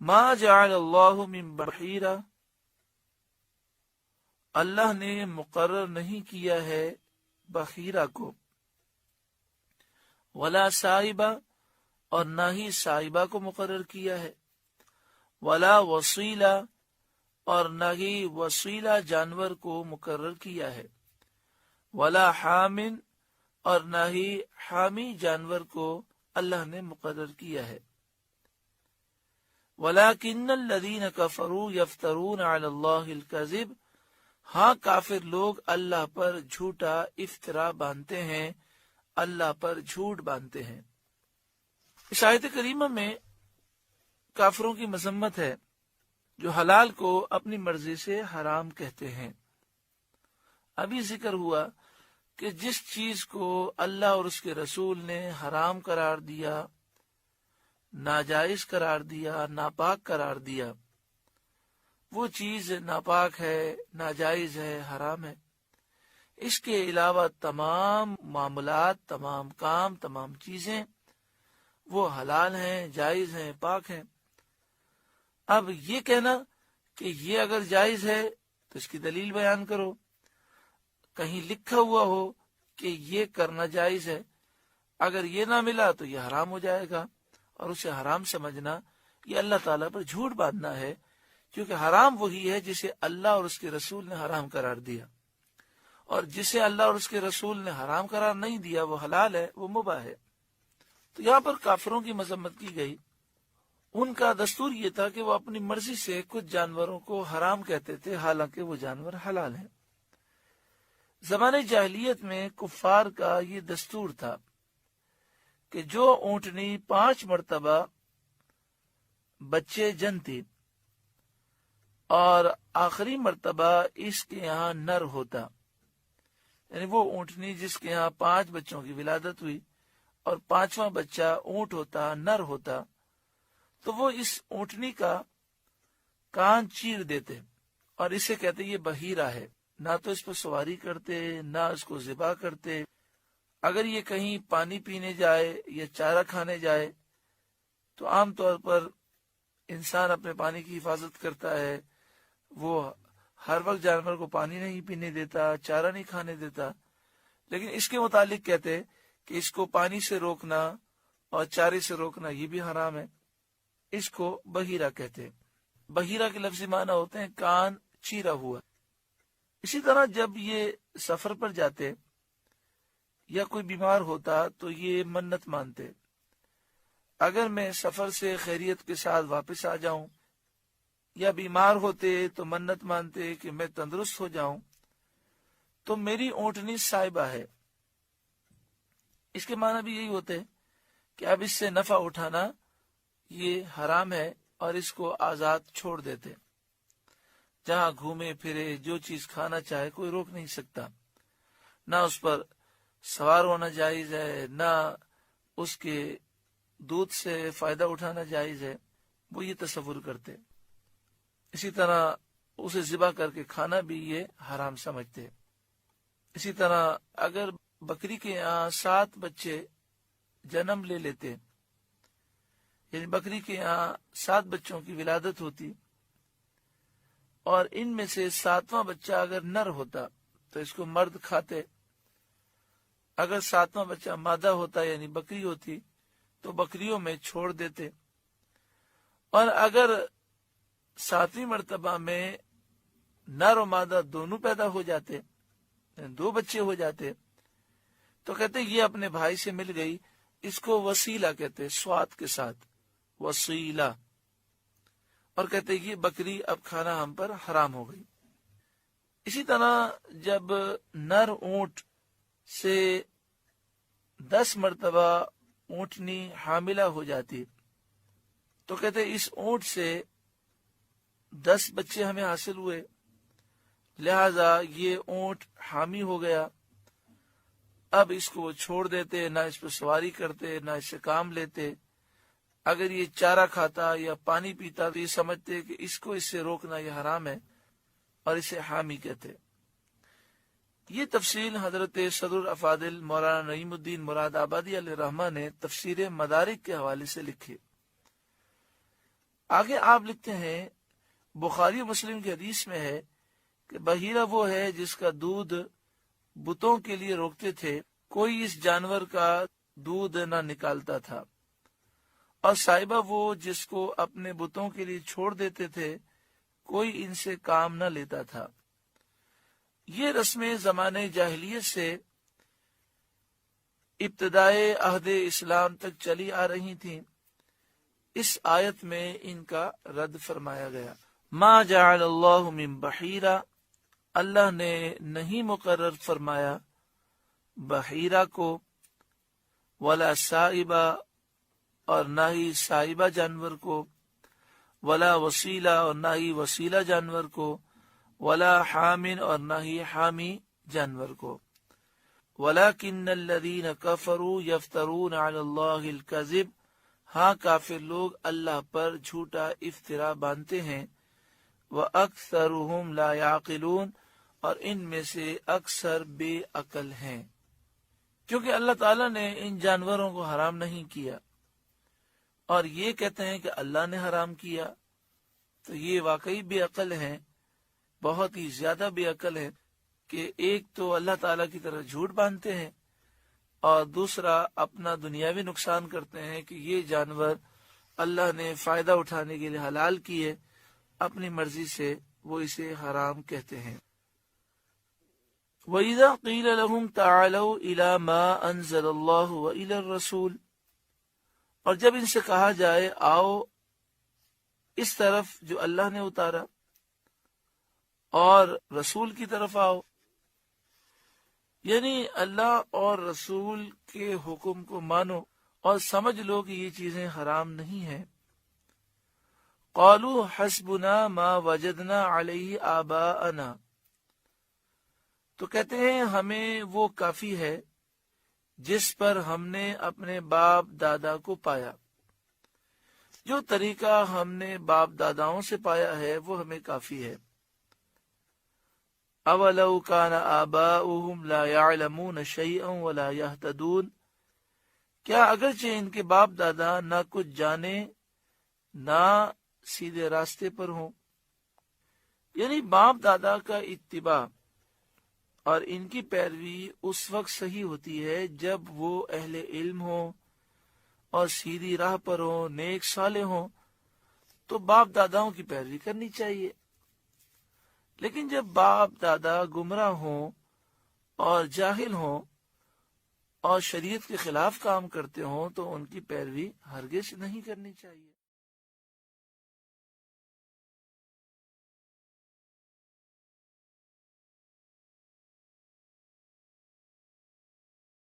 ما جعل اللہ من بحیرہ، اللہ نے مقرر نہیں کیا ہے بحیرہ کو، ولا سائبہ، اور نہ ہی سائبہ کو مقرر کیا ہے، ولا وصیلہ، اور نہ ہی وصیلہ جانور کو مقرر کیا ہے، ولا حامن، اور نہ ہی حامی جانور کو اللہ نے مقرر کیا ہے۔ وَلَكِنَّ الَّذِينَ كَفَرُوا يَفْتَرُونَ عَلَى اللَّهِ الْكَذِبَ، ہاں کافر لوگ اللہ پر جھوٹا افطرا باندھتے ہیں، اللہ پر جھوٹ باندھتے ہیں۔ اس آیت کریمہ میں کافروں کی مذمت ہے جو حلال کو اپنی مرضی سے حرام کہتے ہیں۔ ابھی ذکر ہوا کہ جس چیز کو اللہ اور اس کے رسول نے حرام قرار دیا، ناجائز قرار دیا، ناپاک قرار دیا، وہ چیز ناپاک ہے، ناجائز ہے، حرام ہے۔ اس کے علاوہ تمام معاملات، تمام کام، تمام چیزیں وہ حلال ہیں، جائز ہیں، پاک ہیں۔ اب یہ کہنا کہ یہ اگر جائز ہے تو اس کی دلیل بیان کرو، کہیں لکھا ہوا ہو کہ یہ کرنا جائز ہے، اگر یہ نہ ملا تو یہ حرام ہو جائے گا، اور اسے حرام سمجھنا یہ اللہ تعالیٰ پر جھوٹ باندھنا ہے، کیونکہ حرام وہی ہے جسے اللہ اور اس کے رسول نے حرام قرار دیا، اور جسے اللہ اور اس کے رسول نے حرام قرار نہیں دیا وہ حلال ہے، وہ مباح ہے۔ تو یہاں پر کافروں کی مذمت کی گئی۔ ان کا دستور یہ تھا کہ وہ اپنی مرضی سے کچھ جانوروں کو حرام کہتے تھے، حالانکہ وہ جانور حلال ہیں۔ زمانے جاہلیت میں کفار کا یہ دستور تھا کہ جو اونٹنی 5 مرتبہ بچے جنتی اور آخری مرتبہ اس کے یہاں نر ہوتا، یعنی وہ اونٹنی جس کے یہاں 5 بچوں کی ولادت ہوئی اور 5واں بچہ اونٹ ہوتا، نر ہوتا، تو وہ اس اونٹنی کا کان چیر دیتے اور اسے کہتے یہ بحیرہ ہے۔ نہ تو اس پر سواری کرتے، نہ اس کو ذبح کرتے۔ اگر یہ کہیں پانی پینے جائے یا چارہ کھانے جائے تو عام طور پر انسان اپنے پانی کی حفاظت کرتا ہے، وہ ہر وقت جانور کو پانی نہیں پینے دیتا، چارہ نہیں کھانے دیتا، لیکن اس کے متعلق کہتے کہ اس کو پانی سے روکنا اور چارے سے روکنا یہ بھی حرام ہے، اس کو بحیرہ کہتے۔ بحیرہ کے لفظی معنی ہوتے ہیں کان چیرا ہوا۔ اسی طرح جب یہ سفر پر جاتے یا کوئی بیمار ہوتا تو یہ منت مانتے، اگر میں سفر سے خیریت کے ساتھ واپس آ جاؤں، یا بیمار ہوتے تو منت مانتے کہ میں تندرست ہو جاؤں تو میری اونٹنی صاحبہ ہے۔ اس کے معنی بھی یہی ہوتے کہ اب اس سے نفع اٹھانا یہ حرام ہے اور اس کو آزاد چھوڑ دیتے، جہاں گھومے پھرے، جو چیز کھانا چاہے کوئی روک نہیں سکتا، نہ اس پر سوار ہونا جائز ہے، نہ اس کے دودھ سے فائدہ اٹھانا جائز ہے، وہ یہ تصور کرتے۔ اسی طرح اسے ذبح کر کے کھانا بھی یہ حرام سمجھتے۔ اسی طرح اگر بکری کے یہاں 7 بچے جنم لے لیتے، یعنی بکری کے یہاں 7 بچوں کی ولادت ہوتی اور ان میں سے 7واں بچہ اگر نر ہوتا تو اس کو مرد کھاتے، اگر 7واں بچہ مادہ ہوتا یعنی بکری ہوتی تو بکریوں میں چھوڑ دیتے، اور اگر 7ویں مرتبہ میں نر و مادہ دونوں پیدا ہو جاتے، یعنی 2 بچے ہو جاتے، تو کہتے یہ اپنے بھائی سے مل گئی، اس کو وسیلہ کہتے، سوات کے ساتھ وسیلہ، اور کہتے یہ بکری اب کھانا ہم پر حرام ہو گئی۔ اسی طرح جب نر اونٹ سے 10 مرتبہ اونٹنی حاملہ ہو جاتی تو کہتے اس اونٹ سے 10 بچے ہمیں حاصل ہوئے، لہذا یہ اونٹ حامی ہو گیا، اب اس کو چھوڑ دیتے، نہ اس پہ سواری کرتے، نہ اس سے کام لیتے۔ اگر یہ چارہ کھاتا یا پانی پیتا تو یہ سمجھتے کہ اس کو اس سے روکنا یہ حرام ہے اور اسے حامی کہتے۔ یہ تفصیل حضرت صدر الافاضل مولانا نعیم الدین مراد آبادی علیہ رحمہ نے تفسیر مدارک کے حوالے سے لکھی۔ آگے آپ لکھتے ہیں بخاری و مسلم کی حدیث میں ہے کہ بحیرہ وہ ہے جس کا دودھ بتوں کے لیے روکتے تھے، کوئی اس جانور کا دودھ نہ نکالتا تھا، اور صاحبہ وہ جس کو اپنے بتوں کے لیے چھوڑ دیتے تھے، کوئی ان سے کام نہ لیتا تھا۔ یہ رسمیں زمانے جاہلیت سے ابتدائے عہد اسلام تک چلی آ رہی تھیں۔ اس آیت میں ان کا رد فرمایا گیا۔ ما جعل اللہ من بحیرہ، اللہ نے نہیں مقرر فرمایا بحیرہ کو، ولا سائبہ، اور نہ ہی سائبہ جانور کو، ولا وسیلہ، اور نہ ہی وسیلہ جانور کو، ولا حامن، اور نہ ہی حامی جانور کو، ولیکن الذین کفروا یفترون علی اللہ الکذب، ہاں کافر لوگ اللہ پر جھوٹا افطرا باندھتے ہیں، وَأَكْثَرُهُمْ لَا يَعْقِلُونَ، اور ان میں سے اکثر بے عقل ہیں۔ کیونکہ اللہ تعالیٰ نے ان جانوروں کو حرام نہیں کیا اور یہ کہتے ہیں کہ اللہ نے حرام کیا، تو یہ واقعی بے عقل ہیں، بہت ہی زیادہ بے عقل ہیں کہ ایک تو اللہ تعالیٰ کی طرف جھوٹ باندھتے ہیں اور دوسرا اپنا دنیاوی نقصان کرتے ہیں کہ یہ جانور اللہ نے فائدہ اٹھانے کے لیے حلال کیے، اپنی مرضی سے وہ اسے حرام کہتے ہیں۔ وَإِذَا قِيلَ لَهُمْ تَعَالَوْا إِلَى مَا أَنزَلَ اللَّهُ وَإِلَى الرَّسُولِ، اور جب ان سے کہا جائے آؤ اس طرف جو اللہ نے اتارا اور رسول کی طرف آؤ، یعنی اللہ اور رسول کے حکم کو مانو اور سمجھ لو کہ یہ چیزیں حرام نہیں ہیں۔ قالوا حسبنا ما وجدنا علیہ آباءنا، تو کہتے ہیں ہمیں وہ کافی ہے جس پر ہم نے اپنے باپ دادا کو پایا، جو طریقہ ہم نے باپ داداؤں سے پایا ہے وہ ہمیں کافی ہے۔ اولو کان آباؤہم لا یعلمون شیئا ولا یہتدون، کیا اگرچہ ان کے باپ دادا نہ کچھ جانے نہ سیدھے راستے پر ہوں، یعنی باپ دادا کا اتباع اور ان کی پیروی اس وقت صحیح ہوتی ہے جب وہ اہل علم ہوں اور سیدھی راہ پر ہوں، نیک صالح ہوں، تو باپ داداؤں کی پیروی کرنی چاہیے۔ لیکن جب باپ دادا گمراہ ہوں اور جاہل ہوں اور شریعت کے خلاف کام کرتے ہوں تو ان کی پیروی ہرگز نہیں کرنی چاہیے۔